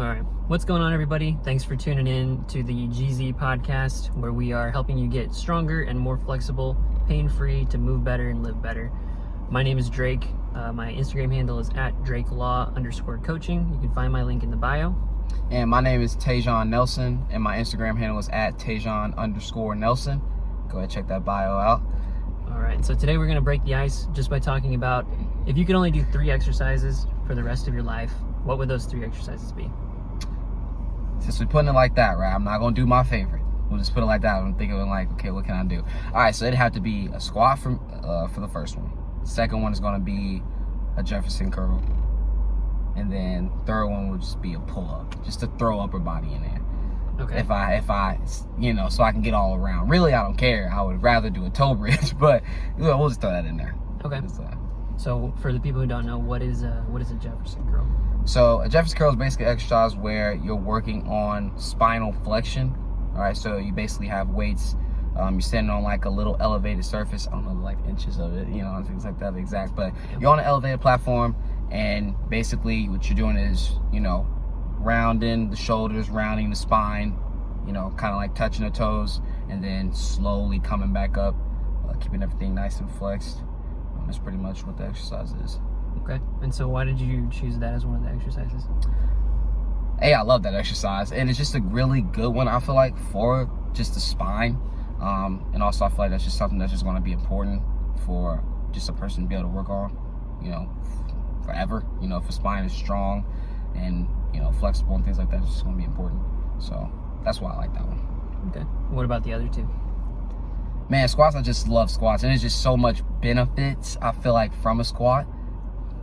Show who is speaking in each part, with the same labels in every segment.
Speaker 1: All right. What's going on, everybody? Thanks for tuning in to the GZ podcast, where we are helping you get stronger and more flexible, pain-free to move better and live better. My name is Drake. My Instagram handle is @DrakeLaw_coaching. You can find my link in the bio.
Speaker 2: And my name is Taijhan Nelson, and my Instagram handle is @Taijhan_Nelson. Go ahead and check that bio out.
Speaker 1: All right. So today we're going to break the ice just by talking about if you could only do 3 exercises for the rest of your life, what would those 3 exercises be?
Speaker 2: Since we're putting it like that, right, I'm not going to do my favorite. We'll just put it like that. I'm thinking like, okay, what can I do? All right, so it'd have to be a squat for the first one. Second one is going to be a Jefferson curl. And then third one would just be a pull-up, just to throw upper body in there.
Speaker 1: Okay.
Speaker 2: If I, so I can get all around. Really, I don't care. I would rather do a toe bridge, but we'll just throw that in there.
Speaker 1: Okay. So for the people who don't know, what is a Jefferson curl?
Speaker 2: So a Jefferson curl is basically an exercise where you're working on spinal flexion. All right, so you basically have weights. You're standing on like a little elevated surface. I don't know, like inches of it, and things like that exact. But you're on an elevated platform, and basically what you're doing is, rounding the shoulders, rounding the spine, kind of like touching the toes, and then slowly coming back up, keeping everything nice and flexed. That's pretty much what the exercise is.
Speaker 1: Okay. And so why did you choose that as one of the exercises?
Speaker 2: Hey, I love that exercise, and it's just a really good one, I feel like, for just the spine. And also I feel like that's just something that's just going to be important for just a person to be able to work on, forever. If the spine is strong and, flexible and things like that, it's just going to be important. So that's why I like that one.
Speaker 1: Okay. What about the other 2?
Speaker 2: Man, squats, I just love squats, and there's just so much benefits, I feel like, from a squat.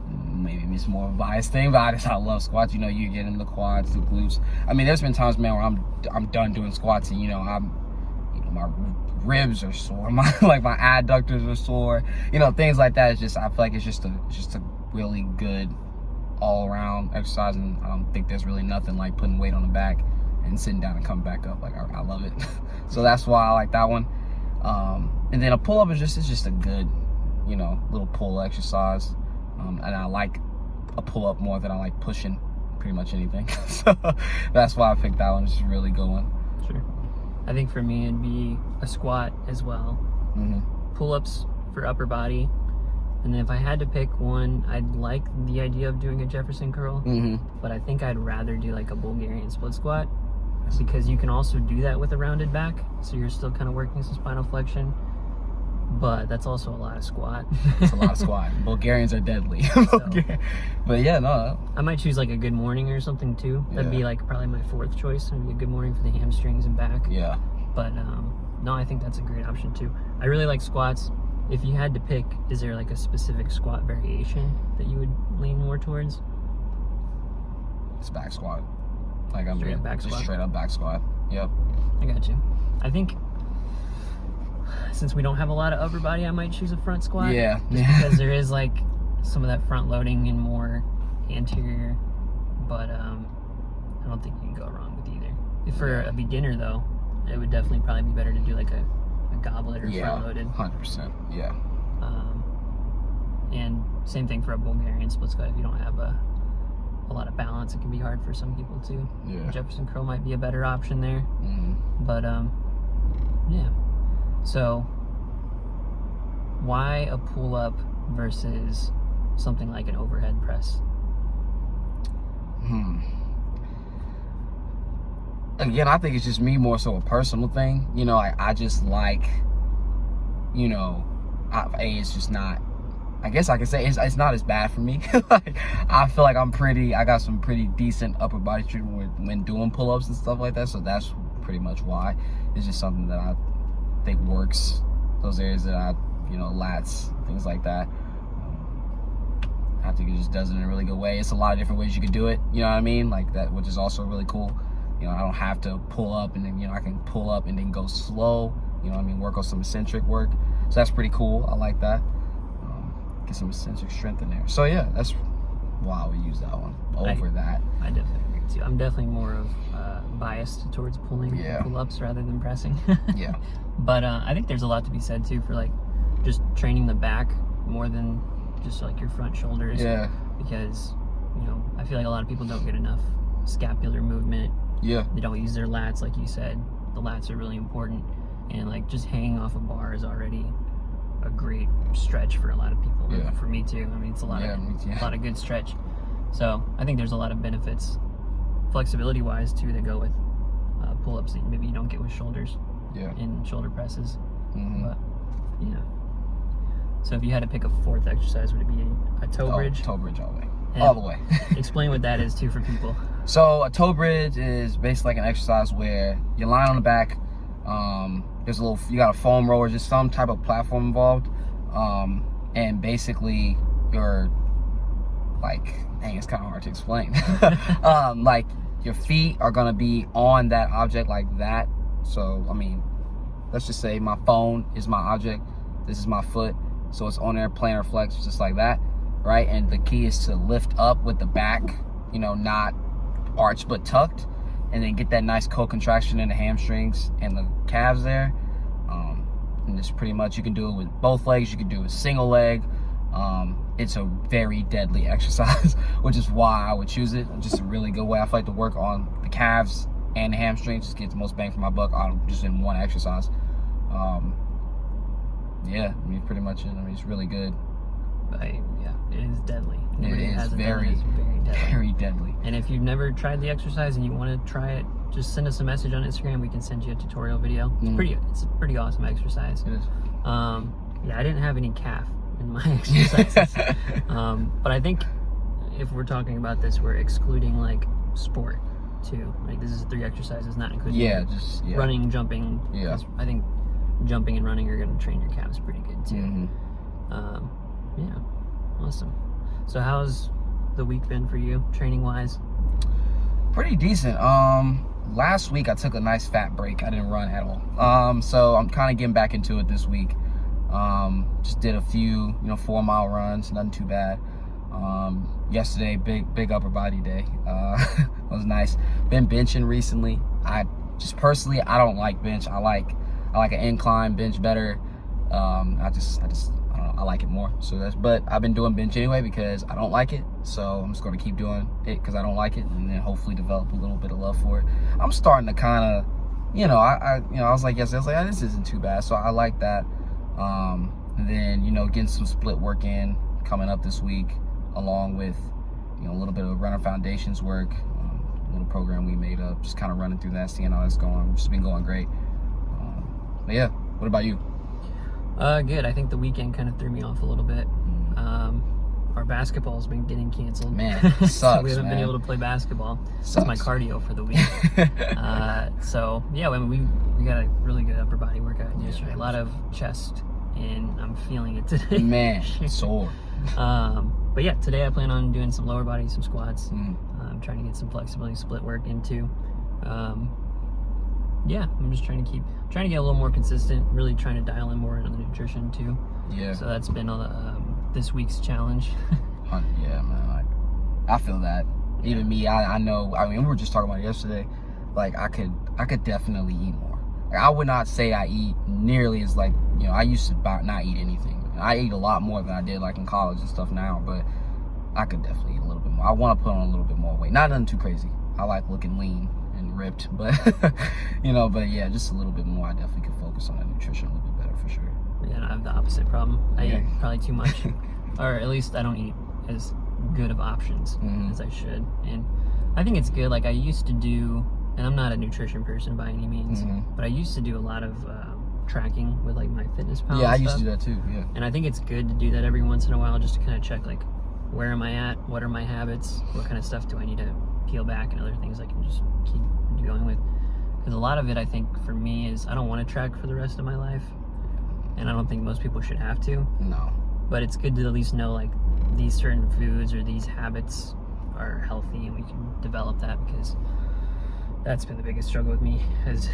Speaker 2: Maybe it's more of a biased thing, but I love squats. You get in the quads, the glutes. I mean, there's been times, man, where I'm done doing squats, and my ribs are sore, my adductors are sore, things like that. It's just, I feel like it's just a really good all around exercise, and I don't think there's really nothing like putting weight on the back and sitting down and coming back up. Like, I love it. So that's why I like that one. And then a pull up is just a good, little pull exercise. And I like a pull-up more than I like pushing pretty much anything. So that's why I picked that one. It's a really good one.
Speaker 1: Sure. I think for me, it'd be a squat as well.
Speaker 2: Mm-hmm.
Speaker 1: Pull-ups for upper body. And then if I had to pick one, I'd like the idea of doing a Jefferson curl.
Speaker 2: Mm-hmm.
Speaker 1: But I think I'd rather do like a Bulgarian split squat, because you can also do that with a rounded back. So you're still kind of working some spinal flexion. But that's also a lot of squat.
Speaker 2: It's a lot of squat. Bulgarians are deadly. But yeah, no.
Speaker 1: I might choose like a good morning or something too. That'd be like probably my 4th choice. Maybe a good morning for the hamstrings and back.
Speaker 2: Yeah.
Speaker 1: But no, I think that's a great option too. I really like squats. If you had to pick, is there like a specific squat variation that you would lean more towards?
Speaker 2: It's back squat. Like I'm
Speaker 1: straight up back
Speaker 2: just
Speaker 1: squat.
Speaker 2: Straight up back squat. Yep.
Speaker 1: I got you. I think since we don't have a lot of upper body, I might choose a front squat.
Speaker 2: Yeah.
Speaker 1: Because there is like some of that front loading and more anterior, but I don't think you can go wrong with either. If for a beginner though, it would definitely probably be better to do like a goblet or front loaded.
Speaker 2: 100%. Yeah.
Speaker 1: And same thing for a Bulgarian split squat. If you don't have a lot of balance, it can be hard for some people too.
Speaker 2: Yeah.
Speaker 1: Jefferson curl might be a better option there.
Speaker 2: Mm-hmm.
Speaker 1: But yeah. So why a pull-up versus something like an overhead press?
Speaker 2: Again, I think it's just me more so a personal thing. I just like, it's just not, I guess I can say it's not as bad for me. I feel like I got some pretty decent upper body treatment when doing pull-ups and stuff like that. So that's pretty much why. It's just something that I think works. Those areas that I, lats, things like that. I think it just does it in a really good way. It's a lot of different ways you could do it. You know what I mean? Like that, which is also really cool. I don't have to pull up and then, I can pull up and then go slow. Work on some eccentric work. So that's pretty cool. I like that. Get some eccentric strength in there. So yeah, that's why I would use that one over that.
Speaker 1: I definitely agree too. I'm definitely more of biased towards pulling pull-ups rather than pressing.
Speaker 2: Yeah.
Speaker 1: But I think there's a lot to be said too for like just training the back more than just like your front shoulders.
Speaker 2: Yeah.
Speaker 1: Because I feel like a lot of people don't get enough scapular movement.
Speaker 2: Yeah.
Speaker 1: They don't use their lats, like you said. The lats are really important, and like just hanging off a bar is already a great stretch for a lot of people.
Speaker 2: Yeah.
Speaker 1: For me too. I mean, it's a lot of good stretch. So I think there's a lot of benefits, flexibility wise too, that go with pull-ups that maybe you don't get with shoulders.
Speaker 2: Yeah.
Speaker 1: And shoulder presses.
Speaker 2: Mm-hmm.
Speaker 1: But yeah. So if you had to pick a fourth exercise, would it be a toe bridge?
Speaker 2: Toe bridge all the way.
Speaker 1: And
Speaker 2: all the way.
Speaker 1: Explain what that is too for people.
Speaker 2: So a toe bridge is basically like an exercise where you're lying on the back. There's you got a foam roller, just some type of platform involved. And basically you're like, dang, it's kind of hard to explain. Like your feet are gonna be on that object like that. So, I mean, let's just say my phone is my object. This is my foot. So it's on there, plantar flex, just like that, right? And the key is to lift up with the back, you know, not arched but tucked, and then get that nice co-contraction in the hamstrings and the calves there. And it's pretty much, you can do it with both legs, you can do it with single leg. It's a very deadly exercise, which is why I would choose it. Just a really good way. I like to work on the calves and the hamstrings, just get the most bang for my buck on just in one exercise. Yeah, I mean, pretty much it. I mean, it's really good.
Speaker 1: Yeah, it is deadly.
Speaker 2: It is very deadly.
Speaker 1: And if you've never tried the exercise and you want to try it, just send us a message on Instagram. We can send you a tutorial video. It's a pretty awesome exercise.
Speaker 2: It is.
Speaker 1: Yeah, I didn't have any calf in my exercises. But I think if we're talking about this, we're excluding like sport too. Like this is 3 exercises, not including running, jumping.
Speaker 2: Yeah.
Speaker 1: I think jumping and running are going to train your calves pretty good too. Yeah, awesome. So how's the week been for you, training wise?
Speaker 2: Pretty decent. Last week I took a nice fat break. I didn't run at all. So I'm kind of getting back into it this week. Just did a few, 4-mile runs, nothing too bad. Yesterday, big upper body day. It was nice. Been benching recently. I don't like bench. I like an incline bench better. I don't know, I like it more. But I've been doing bench anyway because I don't like it. So I'm just going to keep doing it because I don't like it, and then hopefully develop a little bit of love for it. I'm starting to kind of, I was like yesterday, oh, this isn't too bad. So I like that. And then, getting some split work in coming up this week, along with, a little bit of runner foundations work, a little program we made up, just kind of running through that, seeing how that's going. It's been going great. But yeah, what about you?
Speaker 1: Good. I think the weekend kind of threw me off a little bit. Our basketball's been getting canceled.
Speaker 2: Man, it sucks,
Speaker 1: so we haven't been able to play basketball. That's my cardio for the week. So yeah, I mean, we got a really good upper body workout yesterday. A lot of chest, and I'm feeling it today.
Speaker 2: Man, sore.
Speaker 1: But yeah, today I plan on doing some lower body, some squats. I'm trying to get some flexibility split work into. Yeah, I'm just trying to get a little more consistent, really trying to dial in more into the nutrition too. Yeah. So that's been this week's challenge.
Speaker 2: Yeah, man, I feel that. Yeah. Even me, I know, I mean, we were just talking about it yesterday, like I could definitely eat more. Like, I would not say I eat nearly as like, I used to not eat anything. I eat a lot more than I did like in college and stuff now, but I could definitely eat a little bit more. I want to put on a little bit more weight. Not nothing too crazy. I like looking lean and ripped, but but yeah, just a little bit more. I definitely could focus on the nutrition a little bit better for sure.
Speaker 1: Yeah, I have the opposite problem. I eat probably too much, or at least I don't eat as good of options as I should. And I think it's good. Like I used to do, and I'm not a nutrition person by any means, but I used to do a lot of tracking with like my MyFitnessPal.
Speaker 2: Yeah, I used to do that too. Yeah.
Speaker 1: And I think it's good to do that every once in a while, just to kind of check like where am I at, what are my habits, what kind of stuff do I need to peel back, and other things I can just keep going with. Because a lot of it, I think, for me is I don't want to track for the rest of my life, and I don't think most people should have to.
Speaker 2: No.
Speaker 1: But it's good to at least know like these certain foods or these habits are healthy, and we can develop that, because that's been the biggest struggle with me, is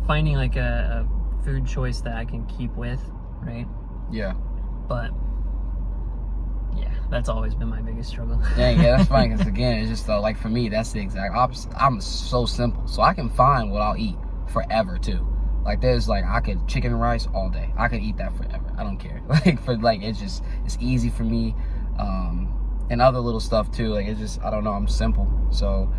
Speaker 1: finding like a food choice that I can keep with, right?
Speaker 2: Yeah.
Speaker 1: But yeah, that's always been my biggest struggle.
Speaker 2: Yeah, that's fine, because again, it's just like for me, that's the exact opposite. I'm so simple, so I can find what I'll eat forever too. Like there's like, I could chicken and rice all day. I could eat that forever. I don't care. It's easy for me. And other little stuff too. Like it's just, I don't know, I'm simple. So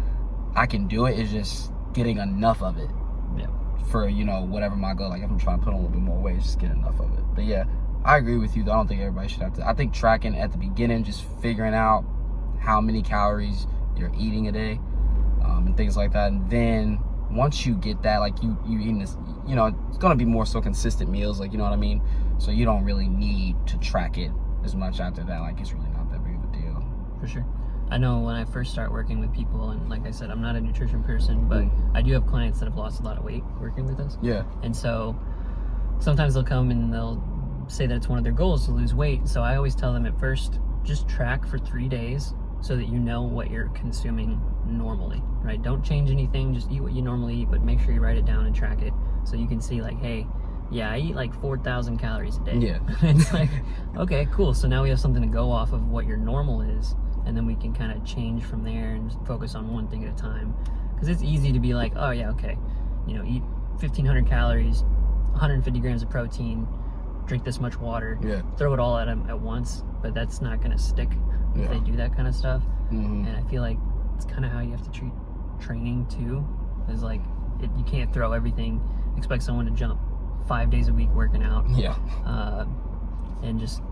Speaker 2: I can do it. It's just getting enough of it.
Speaker 1: Yeah.
Speaker 2: For, you know, whatever my goal. Like, if I'm trying to put on a little bit more weight, just get enough of it. But yeah, I agree with you, though. I don't think everybody should have to. I think tracking at the beginning, just figuring out how many calories you're eating a day, and things like that. And then once you get that, like, you eating this, you know, it's going to be more so consistent meals, like, you know what I mean? So you don't really need to track it as much after that. Like, it's really not that big of a deal.
Speaker 1: For sure. I know when I first start working with people, and like I said, I'm not a nutrition person, but I do have clients that have lost a lot of weight working with us.
Speaker 2: Yeah.
Speaker 1: And so sometimes they'll come and they'll say that it's one of their goals to lose weight. So I always tell them at first, just track for 3 days so that you know what you're consuming normally, right? Don't change anything, just eat what you normally eat, but make sure you write it down and track it so you can see, like, hey, yeah, I eat like 4,000 calories a day.
Speaker 2: Yeah.
Speaker 1: It's like, okay, cool. So now we have something to go off of what your normal is, and then we can kind of change from there and just focus on one thing at a time. Because it's easy to be like, oh yeah, okay, you know, eat 1,500 calories, 150 grams of protein, drink this much water, throw it all at them at once, but that's not going to stick if they do that kind of stuff. And I feel like it's kind of how you have to treat training too, is like, you can't throw everything, expect someone to jump 5 days a week working out. And just,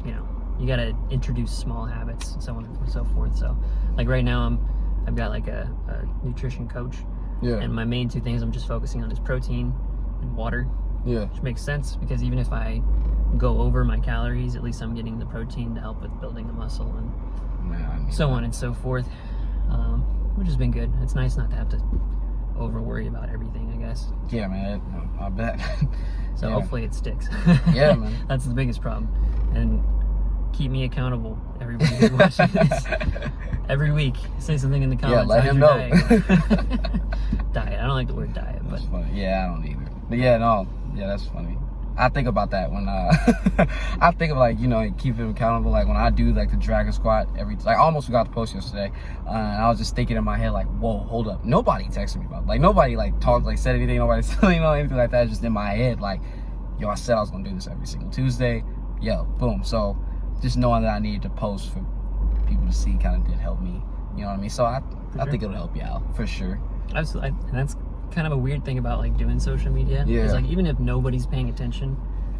Speaker 1: you know, you got to introduce small habits and so on and so forth. So like right now I've got like a nutrition coach, and my main two things I'm just focusing on is protein and water, which makes sense because even if I go over my calories, at least I'm getting the protein to help with building the muscle and so on and so forth, which has been good. It's nice not to have to over worry about everything, I guess.
Speaker 2: Yeah, man, I bet.
Speaker 1: So hopefully it sticks.
Speaker 2: Yeah, man.
Speaker 1: That's the biggest problem. And keep me accountable, everybody who's watching this. Every week, say something in the comments.
Speaker 2: Yeah, let him know.
Speaker 1: Diet. I don't like the word diet, but
Speaker 2: yeah, I don't either. But yeah, no, yeah, that's funny. I think about that when I think of, like, you know, keep him accountable. Like when I do like the dragon squat I almost forgot to post yesterday, and I was just thinking in my head like, whoa, hold up, nobody texted me about it. Like nobody like talked, like said anything, nobody said, you know, anything like that. Just in my head, like, yo, I said I was gonna do this every single Tuesday. Yo, boom. So just knowing that I needed to post for people to see kind of did help me. You know what I mean? So I think it'll help you out for sure.
Speaker 1: Absolutely. And that's kind of a weird thing about like doing social media. It's like even if nobody's paying attention,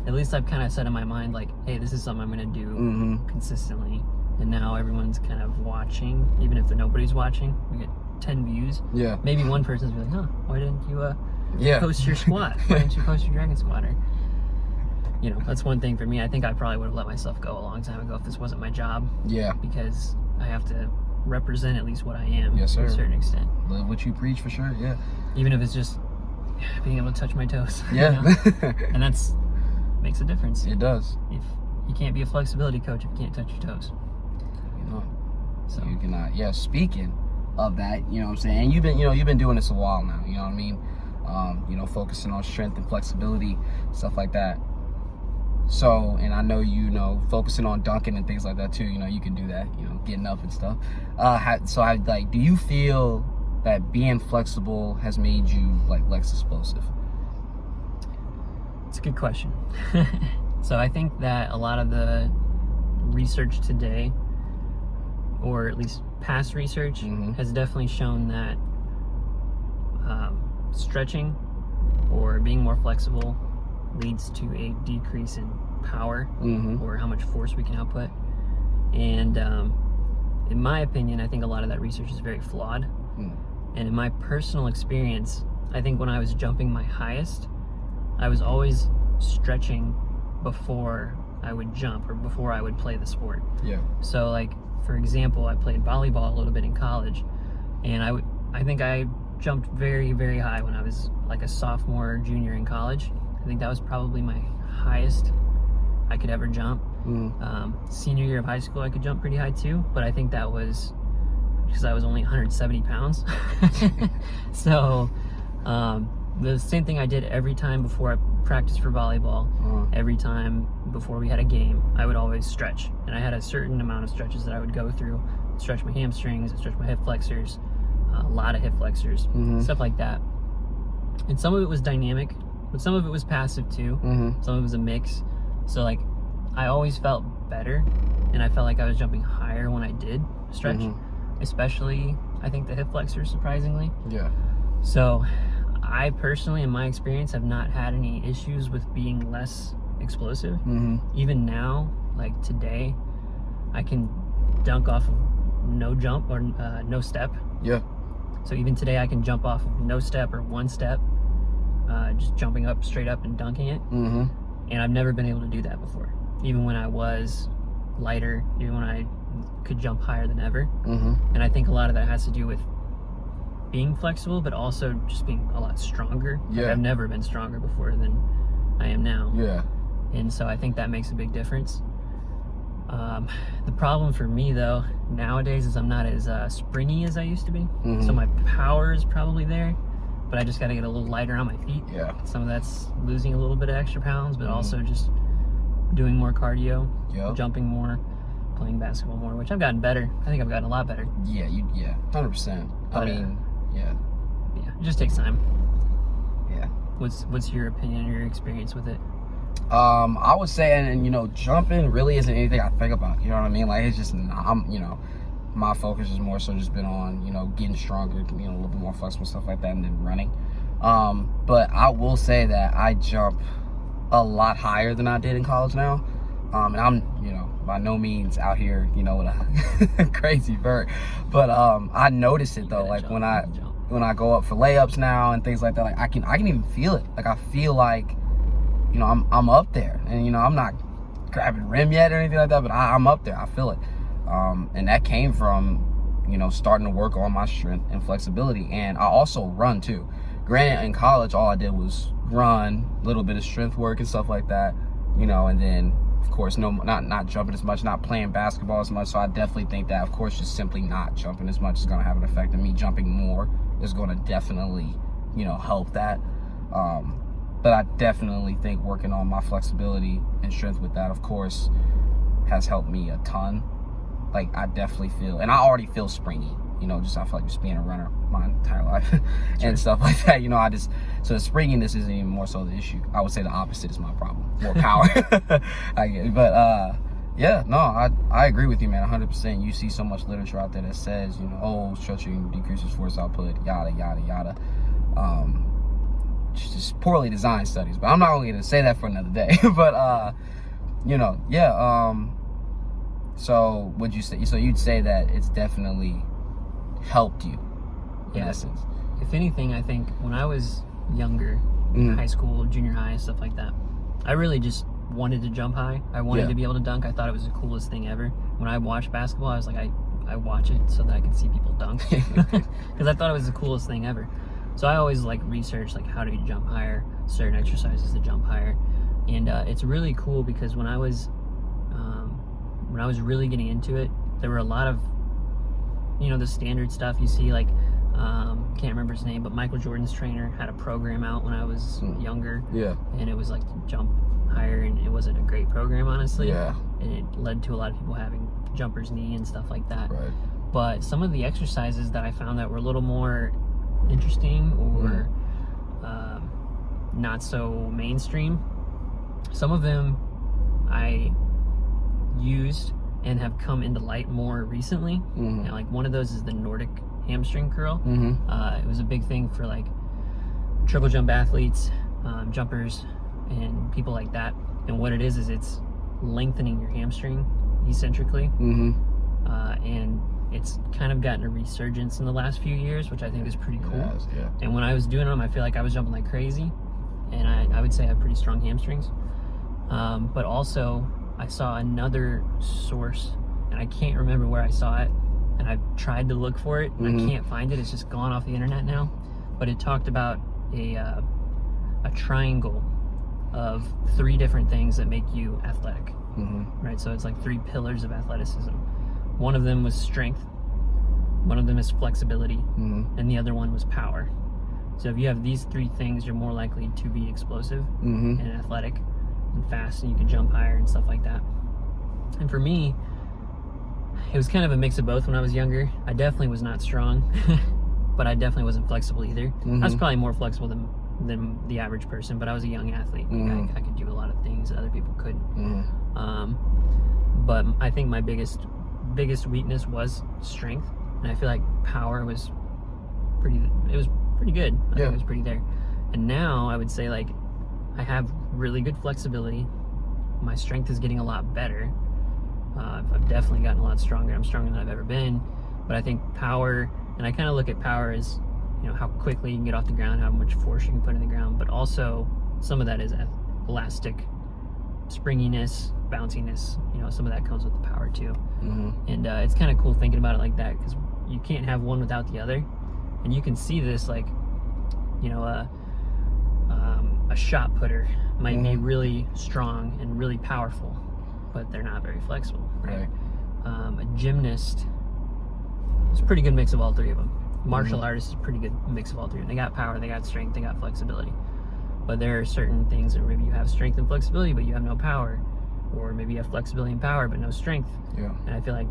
Speaker 1: at least I've kind of set in my mind like, hey, this is something I'm gonna do consistently, and now everyone's kind of watching. Even if nobody's watching, we get 10 views. Maybe one person's be like, huh, why didn't you post your squat? Why didn't you post your dragon squat? Or, you know, that's one thing for me. I think I probably would have let myself go a long time ago if this wasn't my job. Because I have to represent at least what I am to a certain extent.
Speaker 2: Live what you preach, for sure.
Speaker 1: Even if it's just being able to touch my toes.
Speaker 2: You know?
Speaker 1: And that's makes a difference.
Speaker 2: It does.
Speaker 1: If you can't be a flexibility coach if you can't touch your toes.
Speaker 2: You know.
Speaker 1: So
Speaker 2: you cannot. Yeah, speaking of that, you know what I'm saying? You've been doing this a while now, you know what I mean? You know, focusing on strength and flexibility, stuff like that. So, and I know, you know, focusing on dunking and things like that too, you know, you can do that, you know, getting up and stuff. Do you feel that being flexible has made you like less explosive?
Speaker 1: It's a good question. So I think that a lot of the research today, or at least past research, has definitely shown that stretching or being more flexible leads to a decrease in power or how much force we can output. And in my opinion, I think a lot of that research is very flawed. And in my personal experience, I think when I was jumping my highest, I was always stretching before I would jump or before I would play the sport. So like, for example, I played volleyball a little bit in college, and I think I jumped very, very high when I was like a sophomore or junior in college. I think that was probably my highest I could ever jump. Senior year of high school, I could jump pretty high too, but I think that was because I was only 170 pounds. So the same thing I did every time before I practiced for volleyball. Every time before we had a game, I would always stretch, and I had a certain amount of stretches that I would go through. Stretch my hamstrings, stretch my hip flexors, a lot of hip flexors, stuff like that. And some of it was dynamic, but some of it was passive too. Some of it was a mix. So like, I always felt better, and I felt like I was jumping higher when I did stretch. especially I think the hip flexors, surprisingly.
Speaker 2: Yeah.
Speaker 1: So I personally, in my experience, have not had any issues with being less explosive. Even now, like today, I can dunk off of no jump or no step.
Speaker 2: Yeah.
Speaker 1: So even today, I can jump off of no step or one step, just jumping up straight up and dunking it. And I've never been able to do that before. Even when I was lighter, even when I could jump higher than ever. And I think a lot of that has to do with being flexible, but also just being a lot stronger.
Speaker 2: Yeah.
Speaker 1: Like I've never been stronger before than I am now.
Speaker 2: Yeah.
Speaker 1: And so I think that makes a big difference. The problem for me though nowadays is I'm not as springy as I used to be. So my power is probably there, but I just got to get a little lighter on my feet.
Speaker 2: Yeah.
Speaker 1: Some of that's losing a little bit of extra pounds, but also just doing more cardio, jumping more, playing basketball more, which I've gotten better. I think I've gotten a lot better.
Speaker 2: Yeah, 100%. I mean, yeah,
Speaker 1: it just takes time.
Speaker 2: Yeah.
Speaker 1: What's your opinion or your experience with it?
Speaker 2: I would say, and you know, jumping really isn't anything I think about. You know what I mean? Like it's just, my focus is more so just been on, getting stronger, a little bit more flexible, stuff like that, and then running. But I will say that I jump a lot higher than I did in college now. And I'm, by no means out here, with a crazy vert. But I notice it though, like when I go up for layups now and things like that, like I can even feel it. Like I feel like, I'm up there, and I'm not grabbing rim yet or anything like that, but I'm up there. I feel it. And that came from, starting to work on my strength and flexibility. And I also run too. Granted, in college, all I did was run, a little bit of strength work and stuff like that, and then of course, not jumping as much, not playing basketball as much. So I definitely think that, of course, just simply not jumping as much is going to have an effect on me. Jumping more is going to definitely, help that. But I definitely think working on my flexibility and strength with that, of course, has helped me a ton. Like I definitely feel, and I already feel springy. I feel like just being a runner my entire life and stuff like that. So the springiness isn't even more so the issue. I would say the opposite is my problem, more power. I get it. But I agree with you, man, 100%. You see so much literature out there that says, stretching decreases force output, yada, yada, yada. Just poorly designed studies, but I'm not only going to say that for another day. But, so would you say, so you'd say that it's definitely helped you in essence?
Speaker 1: If anything, I think when I was younger, in high school, junior high, stuff like that, I really just wanted to jump high. I wanted to be able to dunk. I thought it was the coolest thing ever. When I watched basketball, I was like, I watch it so that I can see people dunk, because I thought it was the coolest thing ever. So I always researched how do you jump higher, certain exercises to jump higher. And it's really cool because when I was really getting into it, there were a lot of the standard stuff you see, can't remember his name, but Michael Jordan's trainer had a program out when I was younger. Yeah. And it was to jump higher, and it wasn't a great program, honestly. Yeah. And it led to a lot of people having jumper's knee and stuff like that. Right. But some of the exercises that I found that were a little more interesting or not so mainstream, some of them I used and have come into light more recently. And one of those is the Nordic hamstring curl. It was a big thing for triple jump athletes, jumpers, and people like that. And what it is it's lengthening your hamstring eccentrically. And it's kind of gotten a resurgence in the last few years, which I think is pretty cool. And when I was doing them, I feel like I was jumping like crazy, and I would say I have pretty strong hamstrings. But also I saw another source, and I can't remember where I saw it, and I've tried to look for it, and I can't find it. It's just gone off the internet now. But it talked about a triangle of 3 different things that make you athletic. Right? So it's 3 pillars of athleticism. One of them was strength, one of them is flexibility, and the other one was power. So if you have these 3 things, you're more likely to be explosive and athletic and fast, and you can jump higher and stuff like that. And for me, it was kind of a mix of both when I was younger. I definitely was not strong, but I definitely wasn't flexible either. I was probably more flexible than the average person, but I was a young athlete. I could do a lot of things that other people couldn't. But I think my biggest weakness was strength. and I feel like power was pretty good. I think it was pretty there. And now I would say like I have really good flexibility. My strength is getting a lot better. I've definitely gotten a lot stronger. I'm stronger than I've ever been. But I think power, and I kind of look at power as, you know, how quickly you can get off the ground, how much force you can put in the ground, but also some of that is elastic springiness, bounciness. You know, some of that comes with the power too. And it's kind of cool thinking about it like that, because you can't have one without the other. And you can see this, like, you know, a shot putter might be really strong and really powerful, but they're not very flexible, right? A gymnast is a pretty good mix of all three of them. Martial artist is a pretty good mix of all three. They got power, they got strength, they got flexibility. But there are certain things that maybe you have strength and flexibility, but you have no power. Or maybe you have flexibility and power, but no strength. And I feel like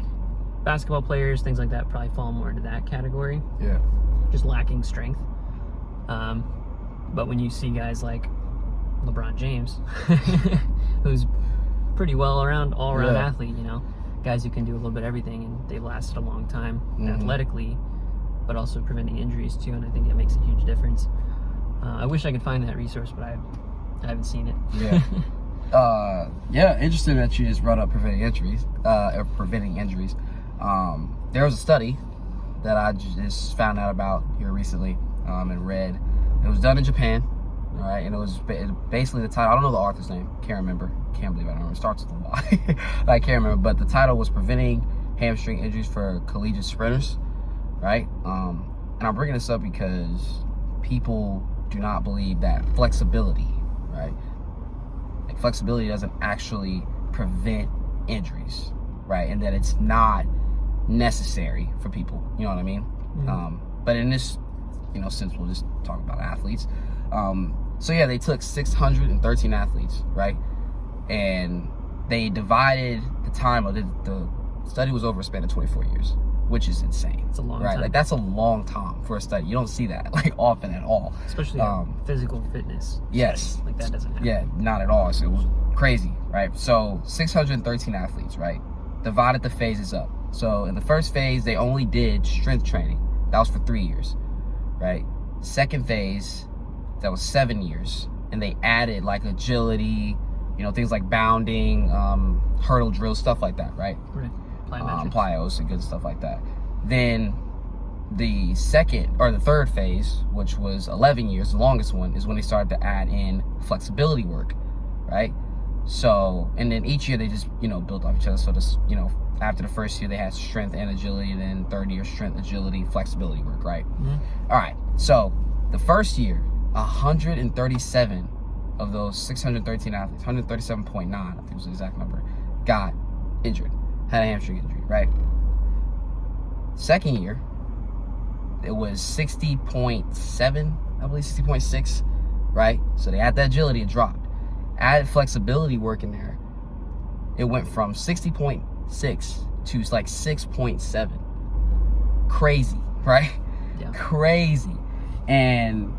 Speaker 1: basketball players, things like that, probably fall more into that category. Just lacking strength. But when you see guys like LeBron James, who's pretty well all-around athlete, you know, guys who can do a little bit of everything, and they've lasted a long time athletically, but also preventing injuries too, and I think that makes a huge difference. I wish I could find that resource, but I haven't seen it.
Speaker 2: Interesting that you just brought up preventing injuries. There was a study that I just found out about here recently and read. It was done in Japan, all right, and it was basically the title. I don't know the author's name. Can't remember. Can't believe I don't remember. It starts with a Y. I can't remember, but the title was Preventing Hamstring Injuries for Collegiate Sprinters, right? And I'm bringing this up because people do not believe that flexibility, right? Like, flexibility doesn't actually prevent injuries, right? And that it's not necessary for people. You know what I mean? But in this, you know, since we'll just talk about athletes. So yeah, they took 613 athletes, right? And they divided the time of the study was over a span of 24 years, which is insane.
Speaker 1: It's a long
Speaker 2: time.
Speaker 1: Like,
Speaker 2: that's a long time for a study. You don't see that like often at all.
Speaker 1: Especially physical fitness.
Speaker 2: Yes.
Speaker 1: Like that doesn't happen.
Speaker 2: Yeah, not at all. So it was crazy, right? So 613 athletes, right? Divided the phases up. So in the first phase, they only did strength training. That was for 3 years, right? Second phase, that was 7 years. And they added like agility, you know, things like bounding, hurdle drills, stuff like that, right? Plyos and good stuff like that. Then the third phase, which was 11 years, the longest one, is when they started to add in flexibility work, right? So, and then each year they just, you know, built off each other. So this, you know, after the first year they had strength and agility, and then third year strength, agility, flexibility work, right? All right. So the first year, 137 of those 613 athletes, 137.9, I think was the exact number, got injured, had a hamstring injury, right? Second year, it was 60.7, I believe 60.6, right? So they had that agility, it dropped. Added flexibility work in there, it went from 60.6 to like 6.7. Crazy, right? Crazy. And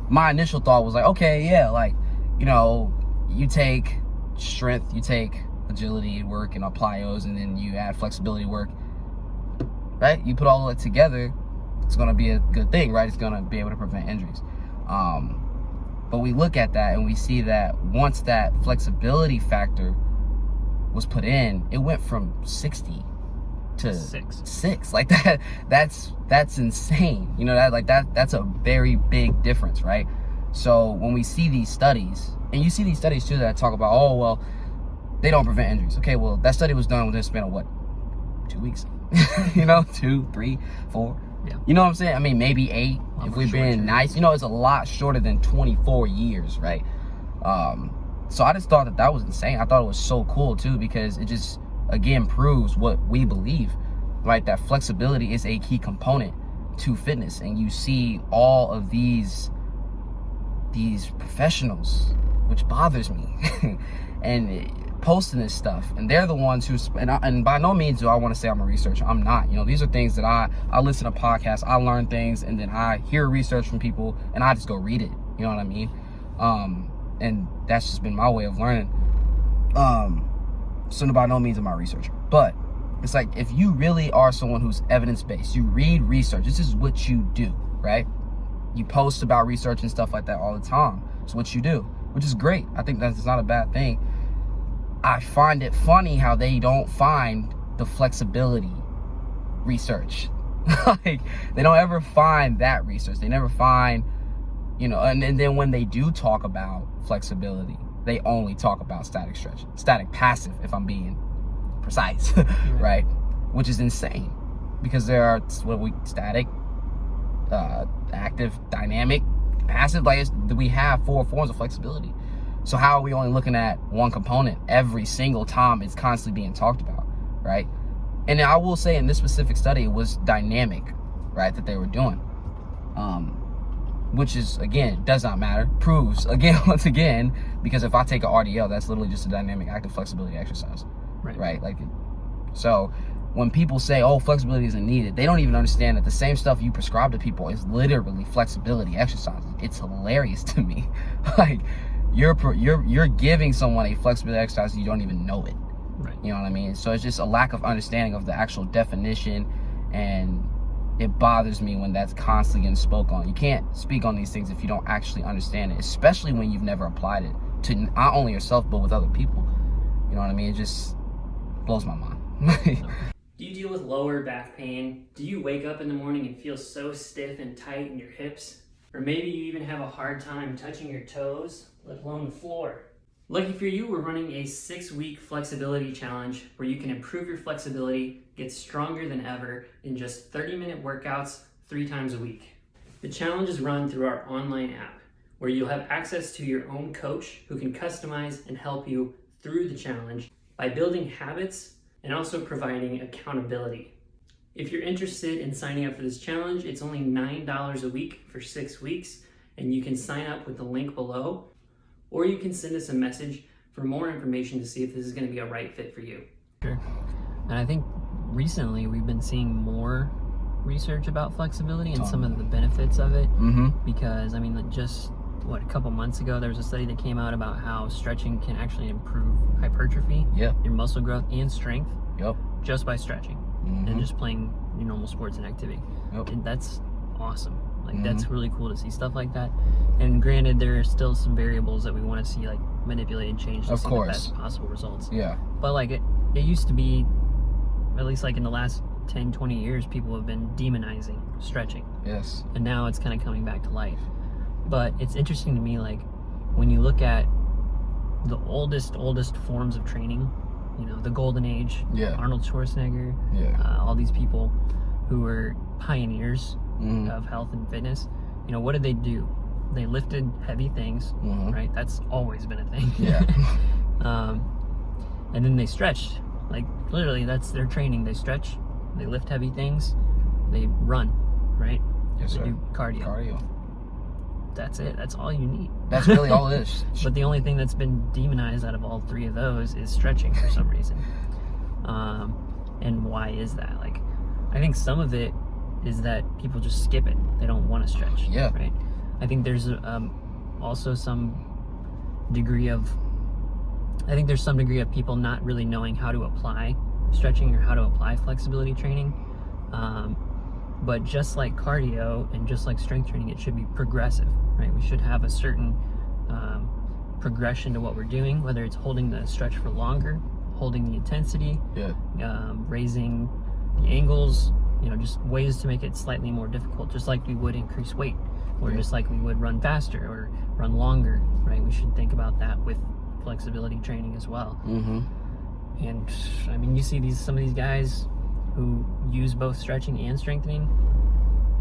Speaker 2: my initial thought was like, okay, yeah, like, you know, you take strength, you take agility work and plyos, and then you add flexibility work, right? You put all of it together, it's going to be a good thing, right? It's going to be able to prevent injuries. But we look at that and we see that once that flexibility factor was put in, it went from 60 to 6. Like that's insane. You know, that's a very big difference, right? So when we see these studies, and you see these studies too that talk about, oh, well, they don't prevent injuries. Okay, well, that study was done within a span of what? 2 weeks? You know, 2, 3, 4.
Speaker 1: Yeah.
Speaker 2: You know what I'm saying? I mean, maybe 8 if we're being nice. You know, it's a lot shorter than 24 years, right? So I just thought that was insane. I thought it was so cool too, because it just, again, proves what we believe, right? That flexibility is a key component to fitness. And you see all of these professionals, which bothers me, and posting this stuff, and they're the ones who, and by no means do I want to say I'm a researcher. I'm not. You know, these are things that I listen to podcasts, I learn things, and then I hear research from people, and I just go read it. You know what I mean? And that's just been my way of learning. So by no means am I a researcher, but It's like, if you really are someone who's evidence-based, you read research, this is what you do, right? You post about research and stuff like that all the time. It's what you do, which is great. I think that's not a bad thing. I find it funny how they don't find the flexibility research. Like, they don't ever find that research. They never find, you know, and then when they do talk about flexibility, they only talk about static stretch, static passive, if I'm being precise, right? Which is insane, because there are static, active, dynamic, passive. Like, we have 4 forms of flexibility. So how are we only looking at one component every single time it's constantly being talked about, right? And I will say, in this specific study, it was dynamic, right, that they were doing, which is, again, does not matter. Proves, again, once again, because if I take an RDL, that's literally just a dynamic active flexibility exercise, right? Like, so when people say, oh, flexibility isn't needed, they don't even understand that the same stuff you prescribe to people is literally flexibility exercises. It's hilarious to me. Like, you're giving someone a flexibility exercise, you don't even know it.
Speaker 1: Right.
Speaker 2: You know what I mean? So it's just a lack of understanding of the actual definition, and it bothers me when that's constantly getting spoke on. You can't speak on these things if you don't actually understand it, especially when you've never applied it to not only yourself but with other people. You know what I mean? It just blows my mind.
Speaker 1: Do you deal with lower back pain? Do you wake up in the morning and feel so stiff and tight in your hips? Or maybe you even have a hard time touching your toes, let alone the floor. Lucky for you, we're running a 6-week flexibility challenge where you can improve your flexibility, get stronger than ever in just 30-minute workouts 3 times a week. The challenge is run through our online app, where you'll have access to your own coach who can customize and help you through the challenge by building habits and also providing accountability. If you're interested in signing up for this challenge, it's only $9 a week for 6 weeks, and you can sign up with the link below, or you can send us a message for more information to see if this is going to be a right fit for you. Sure. And I think recently we've been seeing more research about flexibility and some of the benefits of it. Because, I mean, like, just a couple months ago, there was a study that came out about how stretching can actually improve hypertrophy, your muscle growth and strength, just by stretching and just playing your normal sports and activity. And that's awesome. Like, that's really cool to see stuff like that. And granted, there are still some variables that we want to see, like, manipulated and changed to see the best possible results. But, like, it used to be, at least like in the last 10, 20 years, people have been demonizing stretching. And now it's kind of coming back to life. But it's interesting to me, like, when you look at the oldest forms of training, you know, the golden age, Arnold Schwarzenegger, all these people who were pioneers of health and fitness, you know, what did they do? They lifted heavy things, right? That's always been a thing. And then they stretched. Like, literally, that's their training. They stretch, they lift heavy things, they run, right? They do cardio. That's it. That's all you need.
Speaker 2: That's really all it is.
Speaker 1: But the only thing that's been demonized out of all 3 of those is stretching for some reason. And why is that? Like, I think some of it is that people just skip it. They don't want to stretch. Right? I think there's also some degree of people not really knowing how to apply stretching or how to apply flexibility training. But just like cardio and just like strength training, it should be progressive, right? We should have a certain progression to what we're doing, whether it's holding the stretch for longer, holding the intensity, raising the angles, you know, just ways to make it slightly more difficult, just like we would increase weight, or just like we would run faster or run longer, right? We should think about that with flexibility training as well. And I mean, you see some of these guys who use both stretching and strengthening,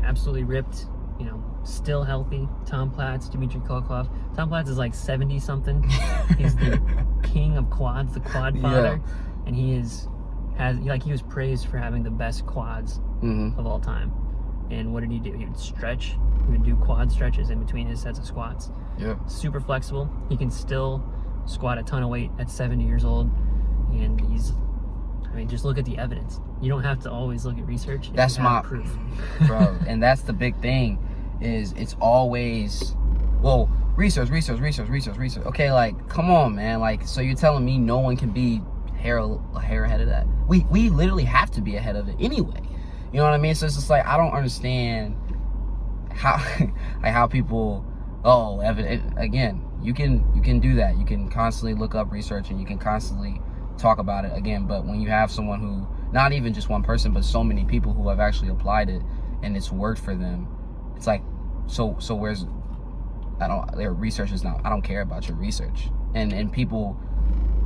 Speaker 1: absolutely ripped, you know, still healthy. Tom Platz, Dmitry Kolokov. Tom Platz is like 70 something. He's the king of quads, the quad father, and he was praised for having the best quads of all time. And what did he do? He would stretch. He would do quad stretches in between his sets of squats. Super flexible. He can still squat a ton of weight at 70 years old, and I mean, just look at the evidence. You don't have to always look at research.
Speaker 2: That's my
Speaker 1: proof,
Speaker 2: bro. And that's the big thing, is it's always, well, research. Okay, like, come on, man. Like, so you're telling me no one can be hair ahead of that. We literally have to be ahead of it anyway. You know what I mean? So it's just like, I don't understand how like how people, again, you can do that. You can constantly look up research and you can constantly talk about it again. But when you have someone who, not even just one person, but so many people who have actually applied it and it's worked for them, it's like, so where's, their research is not, I don't care about your research. And people,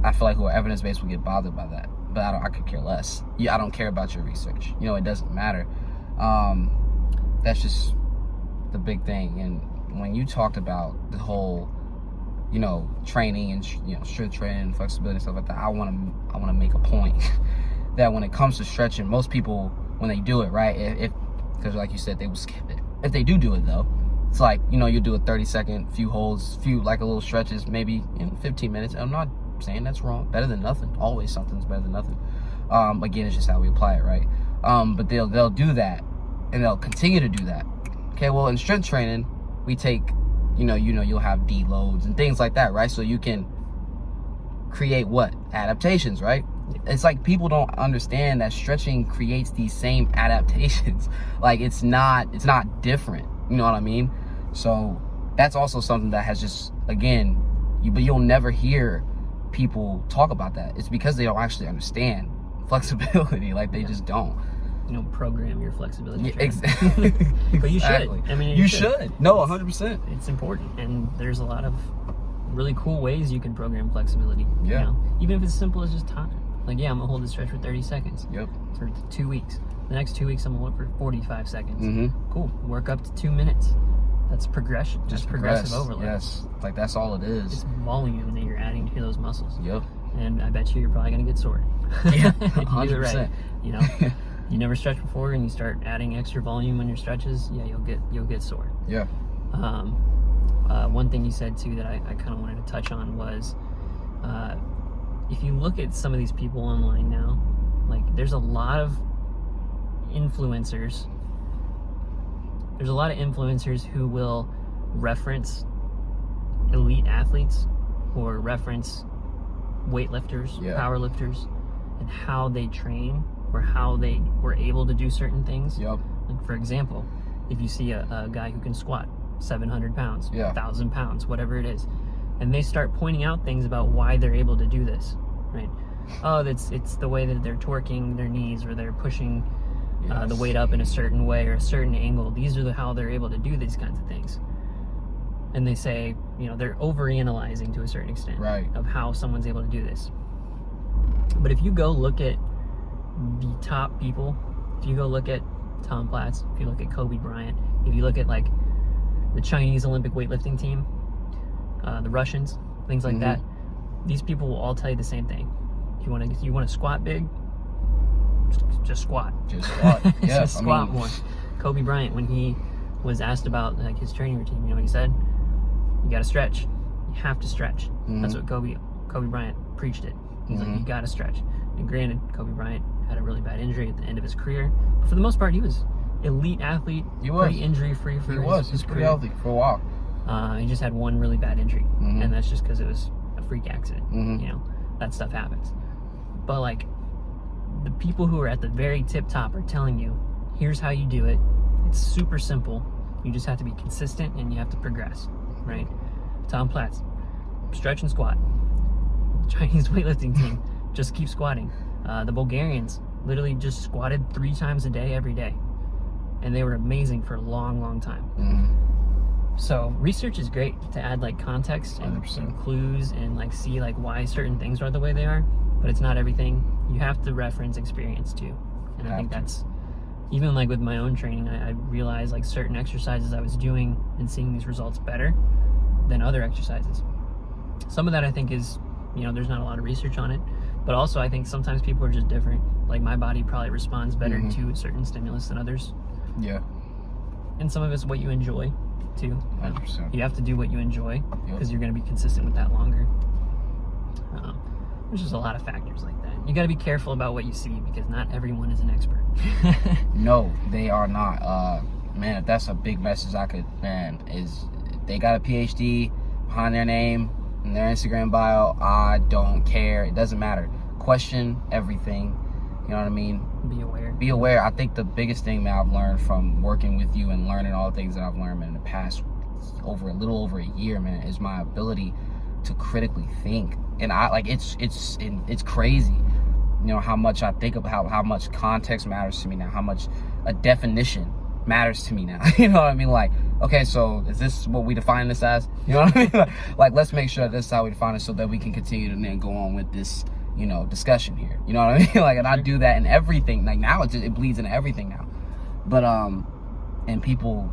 Speaker 2: I feel like, who are evidence-based will get bothered by that. But I could care less. I don't care about your research. You know, it doesn't matter. That's just the big thing. And when you talked about the whole, you know, training and, you know, strength training, flexibility and stuff like that, I want to make a point that when it comes to stretching, most people, when they do it, right, because like you said, they will skip it. If they do it though, it's like, you know, you do a 30-second, few holds, like a little stretches, maybe in 15 minutes. I'm not saying that's wrong. Better than nothing. Always something's better than nothing. Again, it's just how we apply it, right? But they'll do that, and they'll continue to do that. Okay, well, in strength training, we take, you'll have deloads and things like that, right? So you can create what? Adaptations, right? It's like people don't understand that stretching creates these same adaptations. Like it's not different. You know what I mean? So that's also something that has just, again, but you'll never hear people talk about that. It's because they don't actually understand flexibility. Like they just don't.
Speaker 1: You don't program your flexibility.
Speaker 2: Yeah, exactly.
Speaker 1: But you
Speaker 2: Exactly.
Speaker 1: should. I mean,
Speaker 2: you should. No, 100%.
Speaker 1: It's important, and there's a lot of really cool ways you can program flexibility.
Speaker 2: Yeah.
Speaker 1: You know? Even if it's simple as just time. Like, yeah, I'm gonna hold this stretch for 30 seconds.
Speaker 2: Yep.
Speaker 1: For 2 weeks. The next 2 weeks, I'm gonna hold it for 45 seconds.
Speaker 2: Mm-hmm.
Speaker 1: Cool. Work up to 2 minutes. That's progression.
Speaker 2: Just
Speaker 1: progressive
Speaker 2: progress.
Speaker 1: overload.
Speaker 2: Yes. Like that's all it is.
Speaker 1: It's volume that you're adding to those muscles.
Speaker 2: Yep.
Speaker 1: And I bet you're probably gonna get sore.
Speaker 2: Yeah.
Speaker 1: If you do it
Speaker 2: 100%.
Speaker 1: right. You know, you never stretched before, and you start adding extra volume on your stretches. Yeah, you'll get sore.
Speaker 2: Yeah.
Speaker 1: One thing you said too that I kind of wanted to touch on was, if you look at some of these people online now, like there's a lot of influencers. There's a lot of influencers who will reference elite athletes or reference weightlifters, power lifters, and how they train or how they were able to do certain things.
Speaker 2: Yep.
Speaker 1: Like for example, if you see a guy who can squat 700 pounds, 1,000 pounds, whatever it is, and they start pointing out things about why they're able to do this, right? Oh, it's the way that they're torquing their knees, or they're pushing the weight up in a certain way or a certain angle. These are how they're able to do these kinds of things. And they say, they're overanalyzing to a certain extent of how someone's able to do this. But if you go look at the top people, if you go look at Tom Platz, if you look at Kobe Bryant, if you look at like the Chinese Olympic weightlifting team, the Russians, things like that, these people will all tell you the same thing. If you want to squat big, just squat.
Speaker 2: Just squat. Yeah.
Speaker 1: Just squat more. Kobe Bryant, when he was asked about like his training routine, you know what he said? You got to stretch. You have to stretch. That's what Kobe Bryant preached it. He's like, you got to stretch. And granted, Kobe Bryant had a really bad injury at the end of his career. But for the most part, he was elite athlete.
Speaker 2: He was
Speaker 1: pretty injury free for
Speaker 2: his pretty healthy for a while.
Speaker 1: He just had one really bad injury, and that's just because it was a freak accident. That stuff happens. But like, the people who are at the very tip top are telling you, here's how you do it. It's super simple. You just have to be consistent and you have to progress, right? Tom Platz, stretch and squat. Chinese weightlifting team, just keep squatting. The Bulgarians literally just squatted 3 times a day every day, and they were amazing for a long, long time. So research is great to add like context and clues and like see like why certain things are the way they are, but it's not everything. You have to reference experience too, and I think that's, even like with my own training, I realized like certain exercises I was doing and seeing these results better than other exercises. Some of that I think is, there's not a lot of research on it, but also I think sometimes people are just different. Like my body probably responds better to a certain stimulus than others. Yeah. And some of it's what you enjoy too.
Speaker 2: 100%.
Speaker 1: You have to do what you enjoy because you're going to be consistent with that longer. There's just a lot of factors like that. You got to be careful about what you see because not everyone is an expert.
Speaker 2: No, they are not. Man, if that's a big message is they got a PhD behind their name and their Instagram bio, I don't care. It doesn't matter. question everything. You know what I mean?
Speaker 1: Be aware.
Speaker 2: Be aware. I think the biggest thing that I've learned from working with you and learning all the things that I've learned in the past a little over a year, man, is my ability to critically think. And I like it's crazy, you know, how much I think of how much context matters to me now, how much a definition matters to me now. You know what I mean? Like, okay, so is this what we define this as? You know what I mean? Like, let's make sure this is how we define it so that we can continue to then go on with this, you know, discussion here. You know what I mean? Like, and I do that in everything. Like now it bleeds into everything now. But and people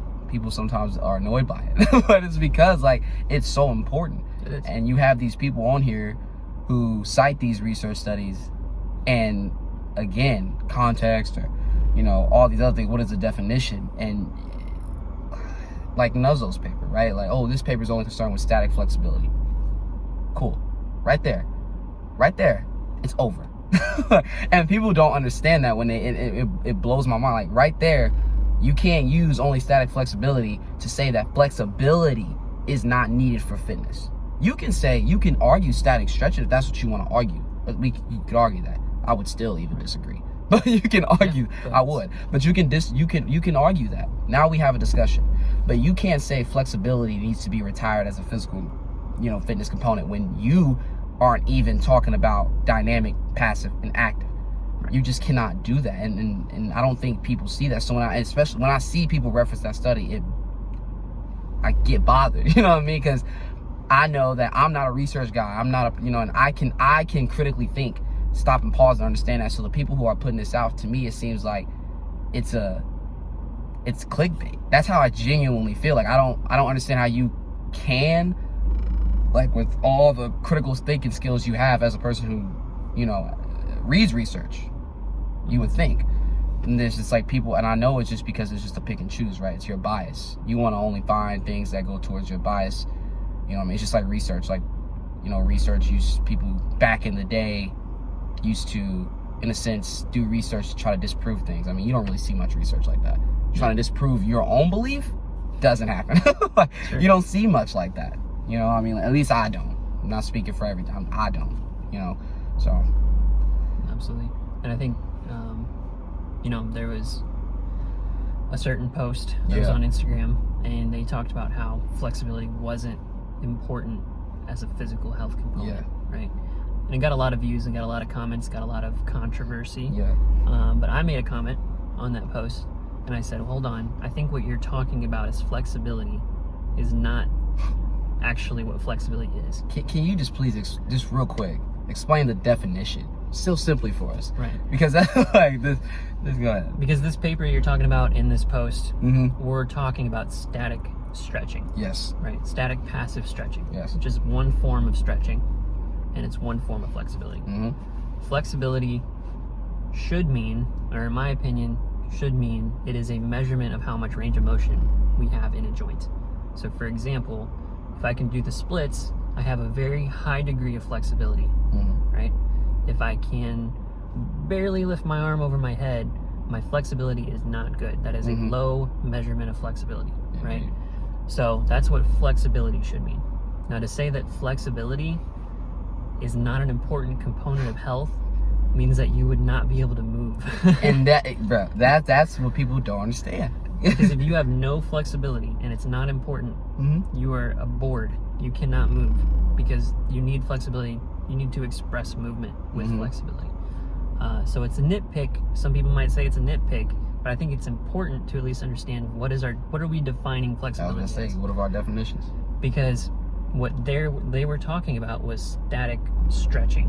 Speaker 2: sometimes are annoyed by it. But it's because like it's so important.
Speaker 1: It is.
Speaker 2: And you have these people on here who cite these research studies and again, context or, you know, all these other things. What is the definition? And like Nuzzo's paper, right? Like, oh, this paper is only concerned with static flexibility. Cool. Right there, it's over. And people don't understand that when it blows my mind. Like right there, you can't use only static flexibility to say that flexibility is not needed for fitness. You can argue static stretching if that's what you want to argue. But you could argue that. I would still even disagree. But you can argue, I would. But you can argue that. Now we have a discussion. But you can't say flexibility needs to be retired as a physical, you know, fitness component when you aren't even talking about dynamic, passive, and active. You just cannot do that. And I don't think people see that. So especially when I see people reference that study, I get bothered. You know what I mean? Because I know that I'm not a research guy. I'm not a, you know, and I can critically think, stop and pause and understand that. So the people who are putting this out, to me, it seems like it's clickbait. That's how I genuinely feel. Like I don't understand how you can, like with all the critical thinking skills you have as a person who, you know, reads research, you would think. And there's just like people, and I know it's just because it's just a pick and choose, right? It's your bias. You want to only find things that go towards your bias. You know what I mean? It's just like research. Like, you know, research people back in the day used to, in a sense, do research to try to disprove things. I mean, you don't really see much research like that. Trying to disprove your own belief doesn't happen. Like, sure. You don't see much like that. You know, I mean, at least I don't. I'm not speaking for every time. I don't. You know, so.
Speaker 1: Absolutely. And I think, you know, there was a certain post that was on Instagram, and they talked about how flexibility wasn't important as a physical health component, right? And it got a lot of views and got a lot of comments, got a lot of controversy. Yeah. But I made a comment on that post, and I said, hold on, I think what you're talking about is flexibility is not actually what flexibility is.
Speaker 2: Can you just please, just real quick, explain the definition, still simply for us?
Speaker 1: Right.
Speaker 2: Because that's like, this go ahead.
Speaker 1: Because this paper you're talking about in this post, we're talking about static stretching.
Speaker 2: Yes.
Speaker 1: Right, static passive stretching.
Speaker 2: Yes.
Speaker 1: Which is one form of stretching, and it's one form of flexibility. Flexibility should mean, or in my opinion, should mean it is a measurement of how much range of motion we have in a joint. So for example, if I can do the splits, I have a very high degree of flexibility, right? If I can barely lift my arm over my head, my flexibility is not good. That is a low measurement of flexibility, right? So that's what flexibility should mean. Now, to say that flexibility is not an important component of health means that you would not be able to move.
Speaker 2: And that's what people don't understand.
Speaker 1: Because if you have no flexibility and it's not important, you are a board. You cannot move because you need flexibility. You need to express movement with flexibility. So it's a nitpick. Some people might say it's a nitpick, but I think it's important to at least understand what are we defining flexibility
Speaker 2: I was gonna say, what are our definitions?
Speaker 1: Because what they were talking about was static stretching,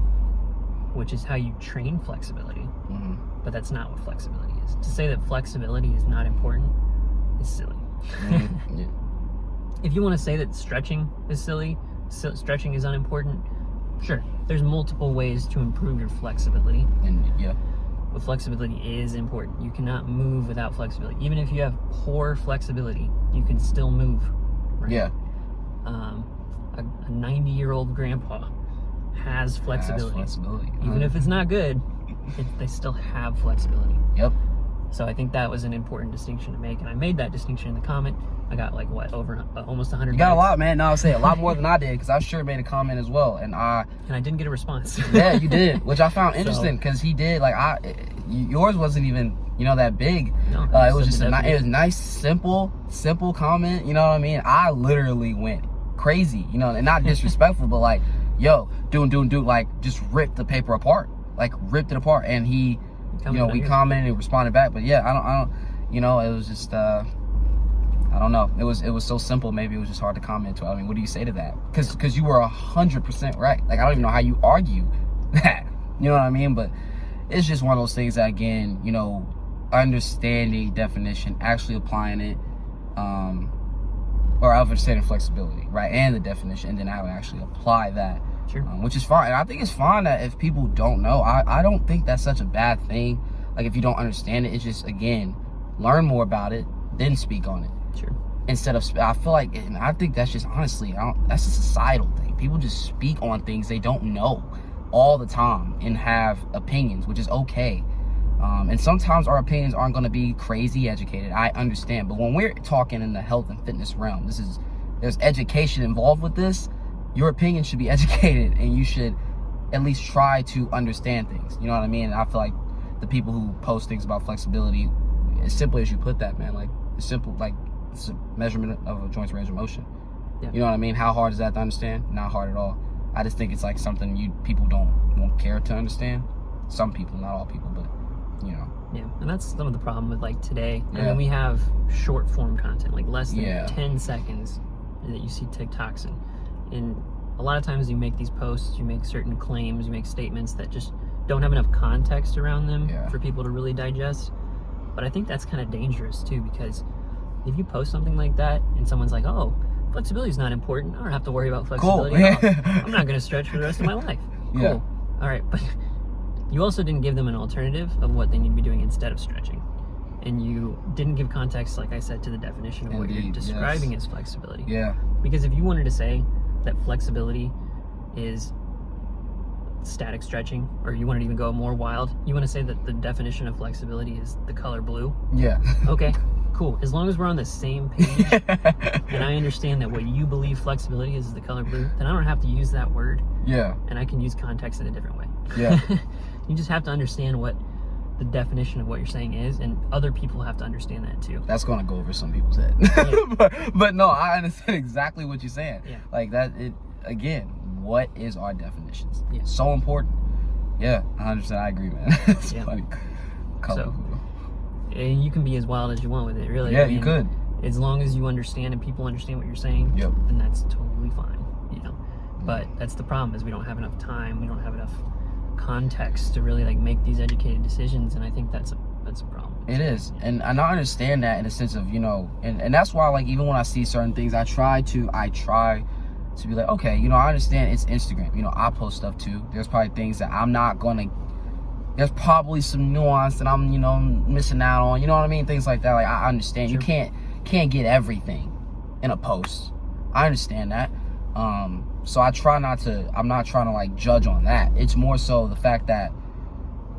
Speaker 1: which is how you train flexibility. But that's not what flexibility is. To say that flexibility is not important is silly. If you want to say that stretching is silly, stretching is unimportant, sure. There's multiple ways to improve your flexibility. But flexibility is important. You cannot move without flexibility. Even if you have poor flexibility, you can still move. Right? A 90-year-old grandpa has flexibility. Even if it's not good, they still have flexibility. So I think that was an important distinction to make, and I made that distinction in the comment. I got like what, over almost 100.
Speaker 2: You got
Speaker 1: likes.
Speaker 2: a lot, man. No, I'll say a lot more than I did, because I sure made a comment as well, and I
Speaker 1: didn't get a response.
Speaker 2: Yeah, you did, which I found interesting, because he did, like, yours wasn't even, you know, that big.
Speaker 1: No,
Speaker 2: It was just it was nice, simple comment. You know what I mean? I literally went crazy, you know, and not disrespectful, but like, yo, dude, like, just ripped the paper apart, and he, you know, we commented and responded back. But yeah, I don't, you know, it was just, I don't know. It was so simple. Maybe it was just hard to comment to. I mean, what do you say to that? Because you were 100% right. Like, I don't even know how you argue that. You know what I mean? But it's just one of those things that, again, you know, understanding definition, actually applying it, or understanding flexibility, right, and the definition, and then I would actually apply that.
Speaker 1: Sure.
Speaker 2: Which is fine. And I think it's fine that if people don't know, I don't think that's such a bad thing. Like, if you don't understand it, it's just, again, learn more about it, then speak on it.
Speaker 1: Sure.
Speaker 2: Instead of, I feel like, and I think that's just, honestly, that's a societal thing. People just speak on things they don't know all the time and have opinions, which is okay. And sometimes our opinions aren't going to be crazy educated. I understand. But when we're talking in the health and fitness realm, there's education involved with this. Your opinion should be educated, and you should at least try to understand things. You know what I mean? And I feel like the people who post things about flexibility, as simply as you put that, man, like, it's simple, like, it's a measurement of a joint's range of motion.
Speaker 1: Yeah.
Speaker 2: You know what I mean? How hard is that to understand? Not hard at all. I just think it's like something people won't care to understand. Some people, not all people, but, you know.
Speaker 1: Yeah, and that's some of the problem with, like, today.
Speaker 2: Yeah.
Speaker 1: I mean, we have short form content, like less than
Speaker 2: Yeah.
Speaker 1: 10 seconds that you see TikToks in. And a lot of times you make these posts, you make certain claims, you make statements that just don't have enough context around them for people to really digest. But I think that's kind of dangerous too, because if you post something like that and someone's like, oh, flexibility is not important, I don't have to worry about flexibility.
Speaker 2: Cool.
Speaker 1: I'm not going to stretch for the rest of my life. Cool.
Speaker 2: Yeah.
Speaker 1: All right. But you also didn't give them an alternative of what they need to be doing instead of stretching. And you didn't give context, like I said, to the definition of what you're describing as flexibility.
Speaker 2: Yeah.
Speaker 1: Because if you wanted to say that flexibility is static stretching, or you want to even go more wild, you want to say that the definition of flexibility is the color blue.
Speaker 2: Yeah.
Speaker 1: Okay, cool. As long as we're on the same page and I understand that what you believe flexibility is the color blue, then I don't have to use that word.
Speaker 2: Yeah.
Speaker 1: And I can use context in a different way.
Speaker 2: Yeah.
Speaker 1: You just have to understand what the definition of what you're saying is, and other people have to understand that too.
Speaker 2: That's gonna go over some people's head. but no, I understand exactly what you're saying.
Speaker 1: Yeah.
Speaker 2: Like that, again, what is our definitions?
Speaker 1: Yeah.
Speaker 2: So important. Yeah, 100%. I agree, man. It's funny.
Speaker 1: So, and you can be as wild as you want with it, really.
Speaker 2: Yeah,
Speaker 1: I mean,
Speaker 2: you could.
Speaker 1: As long as you understand and people understand what you're saying, then that's totally fine, you know. But that's the problem, is we don't have enough time, we don't have enough context to really like make these educated decisions, and I think that's a problem.
Speaker 2: It is. And I understand that in a sense of, you know, and that's why, like, even when I see certain things, I try to be like, okay, you know, I understand it's Instagram, you know, I post stuff too. There's probably things that I'm not gonna, there's probably some nuance that I'm, you know, missing out on, you know what I mean? Things like that. Like, I understand. Sure. You can't get everything in a post. I understand that. So I'm not trying to like judge on that. It's more so the fact that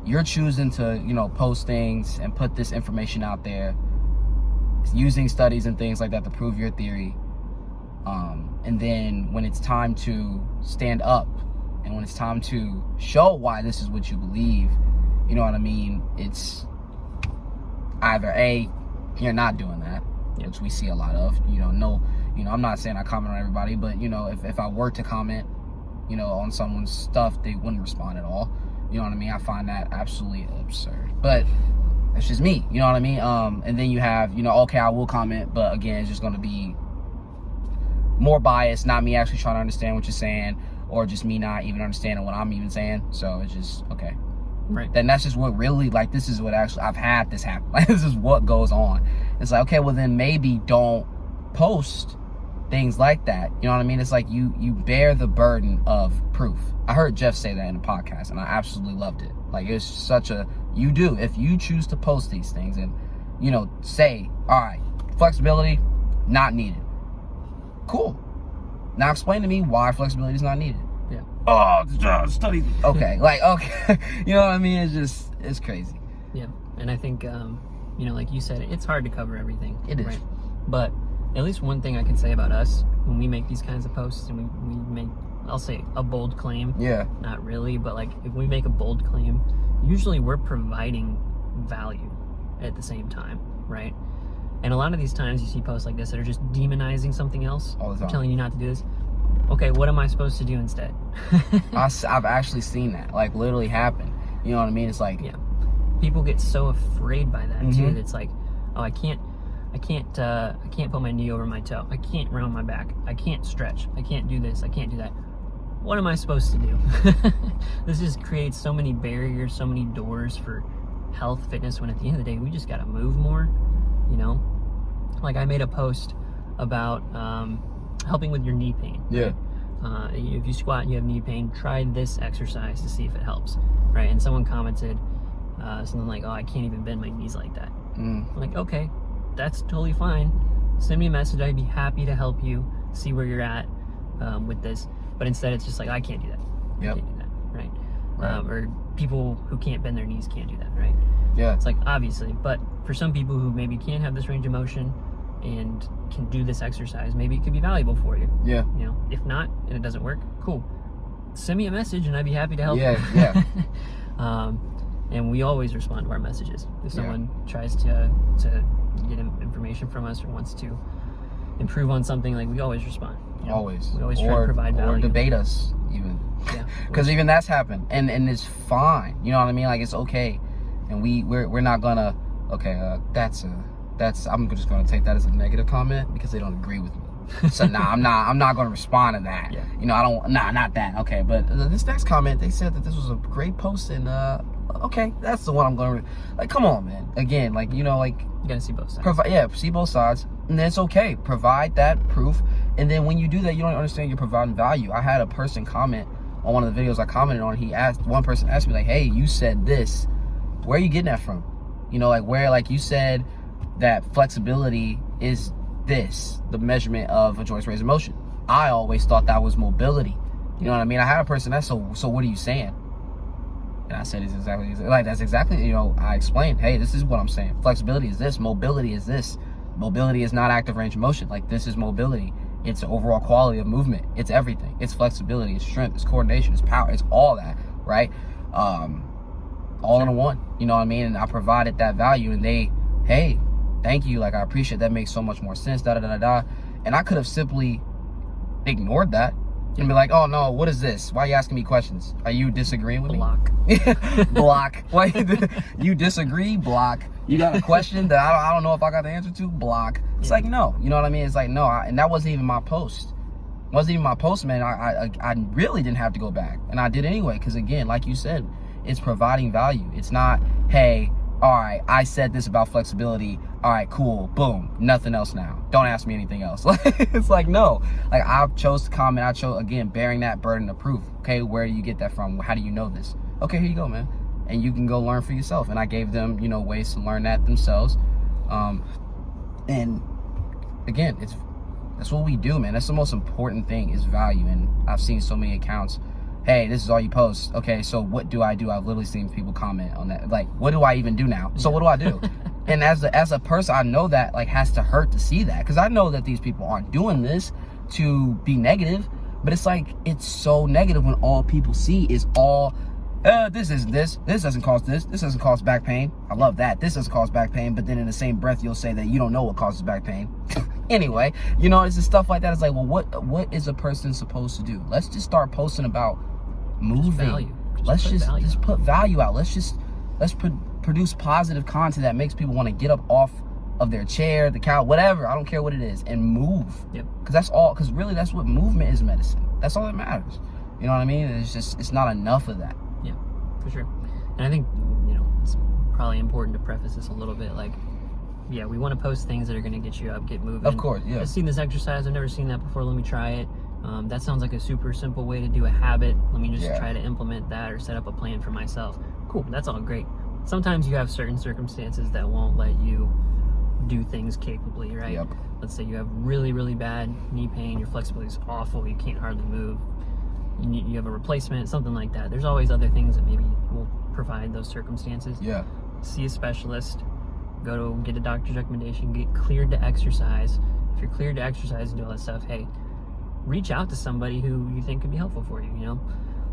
Speaker 2: you're choosing to, you know, post things and put this information out there, using studies and things like that to prove your theory. And then when it's time to stand up and when it's time to show why this is what you believe, you know what I mean? It's either A, you're not doing that, which we see a lot of, you know, I'm not saying I comment on everybody, but, you know, if I were to comment, you know, on someone's stuff, they wouldn't respond at all. You know what I mean? I find that absolutely absurd. But that's just me, you know what I mean? And then you have, you know, okay, I will comment, but again, it's just going to be more biased, not me actually trying to understand what you're saying, or just me not even understanding what I'm even saying. So it's just, okay.
Speaker 1: Right.
Speaker 2: Then that's just what really, like, this is what actually, I've had this happen. Like, this is what goes on. It's like, okay, well then maybe don't post things like that. You know what I mean? It's like you bear the burden of proof. I heard Jeff say that in a podcast, and I absolutely loved it. Like, it's such a, you do, if you choose to post these things and, you know, say, all right, flexibility, not needed. Cool. Now explain to me why flexibility is not needed.
Speaker 1: Yeah.
Speaker 2: Oh, study. Okay, like, okay. You know what I mean? It's crazy.
Speaker 1: Yeah, and I think You know, like you said, it's hard to cover everything.
Speaker 2: It is.
Speaker 1: Right? But at least one thing I can say about us, when we make these kinds of posts and we make, I'll say, a bold claim.
Speaker 2: Yeah.
Speaker 1: Not really, but like if we make a bold claim, usually we're providing value at the same time, right? And a lot of these times you see posts like this that are just demonizing something else,
Speaker 2: all the time,
Speaker 1: telling you not to do this. Okay, what am I supposed to do instead?
Speaker 2: I've actually seen that, like, literally happen. You know what I mean? It's like,
Speaker 1: yeah, people get so afraid by that too. It's like, oh, I can't put my knee over my toe. I can't round my back. I can't stretch. I can't do this. I can't do that. What am I supposed to do? This just creates so many barriers, so many doors for health, fitness, when at the end of the day, we just got to move more, you know? Like I made a post about helping with your knee pain.
Speaker 2: yeah,
Speaker 1: if you squat and you have knee pain, try this exercise to see if it helps, right? And someone commented something like, oh, I can't even bend my knees like that. I'm like, okay, that's totally fine. Send me a message. I'd be happy to help you see where you're at with this. But instead, it's just like, I can't do that.
Speaker 2: Yep.
Speaker 1: I can't do that, right?
Speaker 2: Right.
Speaker 1: Or people who can't bend their knees can't do that, right?
Speaker 2: Yeah.
Speaker 1: It's like, obviously. But for some people who maybe can't have this range of motion and can do this exercise, maybe it could be valuable for you.
Speaker 2: Yeah.
Speaker 1: You know, if not, and it doesn't work, cool. Send me a message and I'd be happy to help you.
Speaker 2: Yeah.
Speaker 1: And we always respond to our messages. If someone tries to get information from us or wants to improve on something, like, we always respond. You know?
Speaker 2: Always.
Speaker 1: We always try to provide value.
Speaker 2: Or debate us, even.
Speaker 1: Yeah.
Speaker 2: Because even that's happened. And it's fine. You know what I mean? Like, it's okay. And we're not gonna, okay, that's I'm just gonna take that as a negative comment because they don't agree with me. So I'm not gonna respond to that.
Speaker 1: Yeah.
Speaker 2: You know, not that. Okay, but this next comment, they said that this was a great post, and okay, that's the one I'm gonna, like, come on, man. Again, like, you know, like,
Speaker 1: you gotta see both sides.
Speaker 2: See both sides, and then it's okay. Provide that proof, and then when you do that, you don't understand you're providing value. I had a person comment on one of the videos I commented on. One person asked me, like, hey, you said this. Where are you getting that from? You know, like, where, like, you said that flexibility is this, the measurement of a joint's range of motion. I always thought that was mobility. You know what I mean? I had a person ask, so what are you saying? And I said, it's exactly, like, that's exactly, you know, I explained, hey, this is what I'm saying. Flexibility is this, mobility is this. Mobility is not active range of motion. Like, this is mobility. It's overall quality of movement. It's everything. It's flexibility, it's strength, it's coordination, it's power, it's all that, right? All in one, you know what I mean? And I provided that value, and they, hey, thank you, like, I appreciate that, makes so much more sense, da. And I could have simply ignored that and be like, oh no, what is this? Why are you asking me questions? Are you disagreeing with me? Block. Why you disagree? Block. You got a question that I don't know if I got the answer to? Block. It's like, no, you know what I mean? It's like, no, and that wasn't even my post. It wasn't even my post, man. I really didn't have to go back, and I did anyway, because again, like you said, it's providing value. It's not, hey, all right, I said this about flexibility. All right, cool, boom, nothing else now. Don't ask me anything else. It's like, no. Like, I chose to comment. I chose, again, bearing that burden of proof. Okay, where do you get that from? How do you know this? Okay, here you go, man. And you can go learn for yourself. And I gave them, you know, ways to learn that themselves. And again, that's what we do, man. That's the most important thing, is value. And I've seen so many accounts, hey, this is all you post. Okay, so what do? I've literally seen people comment on that. Like, what do I even do now? So what do I do? And as a person, I know that, like, has to hurt to see that, because I know that these people aren't doing this to be negative, but it's like, it's so negative when all people see is all, this isn't this doesn't cause this doesn't cause back pain. I love that. This doesn't cause back pain, but then in the same breath, you'll say that you don't know what causes back pain. Anyway, you know, it's just stuff like that. It's like, well, what is a person supposed to do? Let's just start posting about moving. Let's just put value out. Let's produce positive content that makes people want to get up off of their chair, the couch, whatever. I don't care what it is, and move.
Speaker 1: Yep.
Speaker 2: Because that's all. Because really, that's what movement is. Medicine. That's all that matters. You know what I mean? It's not enough of that.
Speaker 1: Yeah, for sure. And I think, you know, it's probably important to preface this a little bit. Like, yeah, we want to post things that are going to get you up, get moving.
Speaker 2: Of course, yeah.
Speaker 1: I've seen this exercise. I've never seen that before. Let me try it. That sounds like a super simple way to do a habit. Let me just try to implement that or set up a plan for myself. Cool, that's all great. Sometimes you have certain circumstances that won't let you do things capably, right?
Speaker 2: Yep.
Speaker 1: Let's say you have really, really bad knee pain, your flexibility is awful, you can't hardly move, you have a replacement, something like that. There's always other things that maybe will provide those circumstances.
Speaker 2: Yeah.
Speaker 1: See a specialist, go to get a doctor's recommendation, get cleared to exercise. If you're cleared to exercise and do all that stuff, hey, reach out to somebody who you think could be helpful for you, you know?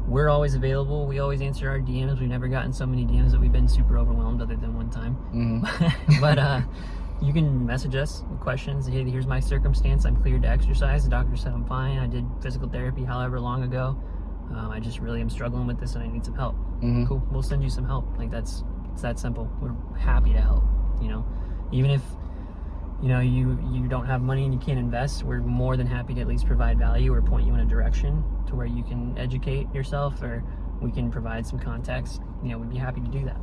Speaker 1: We're always available. We always answer our DMs. We've never gotten so many DMs that we've been super overwhelmed other than one time. But you can message us with questions. Hey, here's my circumstance. I'm cleared to exercise. The doctor said I'm fine. I did physical therapy however long ago. I just really am struggling with this and I need some help. Cool. We'll send you some help. Like it's that simple. We're happy to help, you know? Even if you know, you don't have money and you can't invest, we're more than happy to at least provide value or point you in a direction to where you can educate yourself, or we can provide some context. You know, we'd be happy to do that.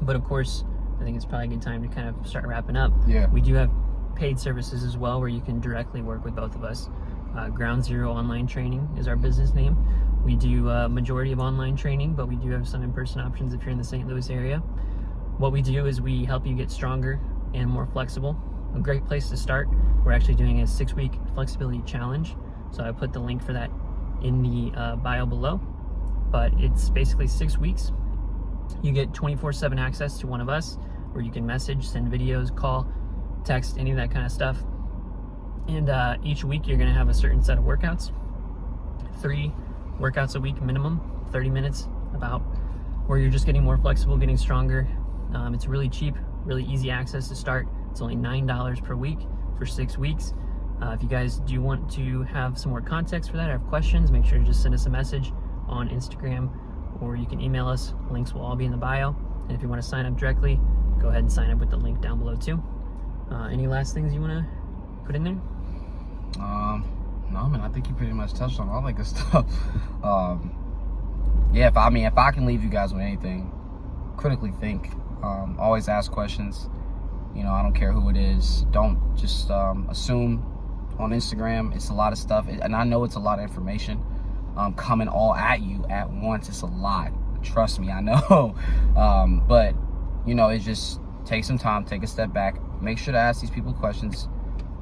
Speaker 1: But of course, I think it's probably a good time to kind of start wrapping up.
Speaker 2: Yeah.
Speaker 1: We do have paid services as well where you can directly work with both of us. Ground Zero Online Training is our business name. We do a majority of online training, but we do have some in-person options if you're in the St. Louis area. What we do is we help you get stronger and more flexible. A great place to start, we're actually doing a 6-week flexibility challenge. So I put the link for that in the bio below. But it's basically 6 weeks. You get 24/7 access to one of us, where you can message, send videos, call, text, any of that kind of stuff. And each week you're going to have a certain set of workouts. 3 workouts a week minimum, 30 minutes about, where you're just getting more flexible, getting stronger. It's really cheap, really easy access to start. It's only $9 per week for 6 weeks. If you guys do want to have some more context for that or have questions, make sure to just send us a message on Instagram, or you can email us. Links will all be in the bio. And if you want to sign up directly, go ahead and sign up with the link down below too. Any last things you want to put in there?
Speaker 2: No, man, I think you pretty much touched on all that good stuff. Yeah, if I can leave you guys with anything, critically think. Always ask questions. You know, I don't care who it is. Don't just assume. On Instagram, it's a lot of stuff, and I know it's a lot of information coming all at you at once. It's a lot. Trust me, I know. But you know, it just take some time, take a step back, make sure to ask these people questions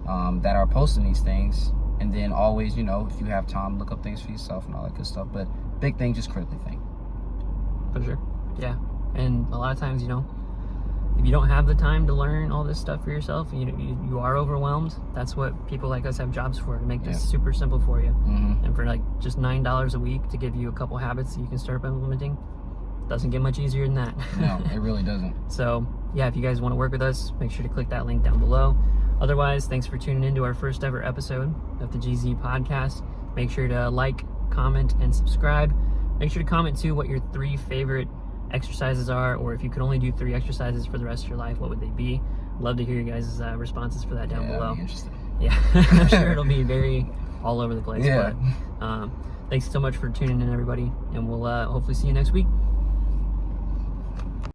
Speaker 2: that are posting these things, and then always, you know, if you have time, look up things for yourself and all that good stuff. But big thing, just critically think.
Speaker 1: For sure. Yeah. And a lot of times, you know, if you don't have the time to learn all this stuff for yourself, you are overwhelmed. That's what people like us have jobs for, to make this super simple for you. And for like just $9 a week to give you a couple habits that you can start implementing, doesn't get much easier than that.
Speaker 2: No, it really doesn't.
Speaker 1: So yeah, if you guys want to work with us, make sure to click that link down below. Otherwise, thanks for tuning in to our first ever episode of the GZ podcast. Make sure to like, comment, and subscribe. Make sure to comment too what your 3 favorite exercises are, or if you could only do 3 exercises for the rest of your life, what would they be? Love to hear you guys' responses for that down below.
Speaker 2: That'd be interesting.
Speaker 1: Yeah, I'm sure it'll be very all over the place.
Speaker 2: Yeah.
Speaker 1: But thanks so much for tuning in, everybody, and we'll hopefully see you next week.